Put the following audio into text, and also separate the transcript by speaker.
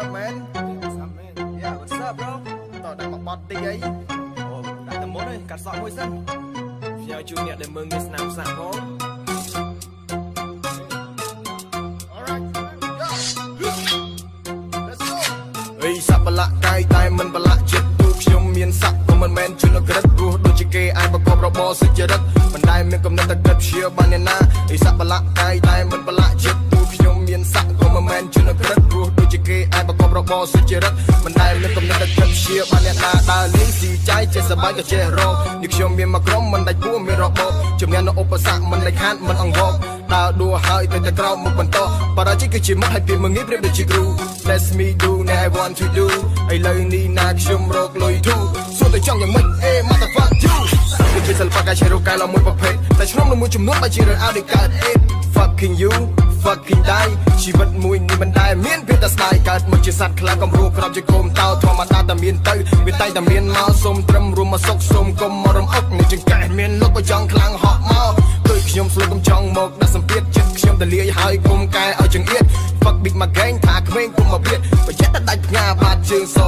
Speaker 1: up, man?
Speaker 2: What's up, man?
Speaker 1: Yeah, what's up, bro? Tao đang mặc bọt đi ấy.
Speaker 2: Ồ, đại tầm 4 ơi, cắt sọ môi sân. Giờ chú nhẹ để mừng cái snap sạc hố.
Speaker 1: Ây sắp bà lạ cay tay mình bà lạ chết tuខ្ញុំមានស័ក្តិក៏មិនមែនជឿនៅក្រិតព្រោះដូចជាគេអាចប្រកបរបរសុចរិតមិនដែលមានកំណត់តែគិតព្យាបាលអ្នកណាអីស័ក្តិbàលៈកាយតែមិនbàលៈចិត្តទូខ្ញុំមានស័ក្តិក៏មិនមែនជឿនៅក្រិតព្រោះដូចជាគេអាចប្រកបរបរសុចរិតមិនដែលមានកំណត់តែគិតព្យាបាលអ្នកណាដើរលេងស៊ីចាយចេះសប្បាយក៏ចេះរកនេះខ្ញុំមានមកក្រុមមិនដាច់ពួរមានរបបជំនាញនៅឧបសគ្គមិនដាច់ខាតមិនអង្វរដើរដួលហើយទៅតែក្រោមមុខបន្តបរាជ័យគឺជាមកឲ្យពីមើងងាយប្រៀបដូចជាគ្រូ Let me do now I want to do ឥឡូវនេះណាខ្ញុំរកលុយធូរសួរតែចង់យ៉ាងម៉េច motherfuck you ដូចជាសិល្បៈកាយជារកែឡើងមួយប្រភេទតែឆ្លងនៅមួយចំនួនបើជារឿងអោយកើត it fucking you fucking die ជីវិតមួយនេះមិនដែលមានភាពតែស្ដាយកើតមកជាសត្វខ្លាកំរោះក្របជាកុំតោធម្មតាតែមានទៅវាតែតែមានមកសុំត្រឹមរួមមកសុកសុំកុំមករំអុកនេះចង្កេះមានលោកក៏ចង់ខ្លាំងហក់មកដូចខ្ញុំស្លុកកំចង់មកដាក់សម្ពាធចិត្តខ្ញុំទៅលាយហើយគុំកែឲ្យចង្អៀត fuck big មក gang ថាក្មេងគុំមកព្រាតប្រយ័ត្នតែដាច់ផ្ញើបាត់ជើងស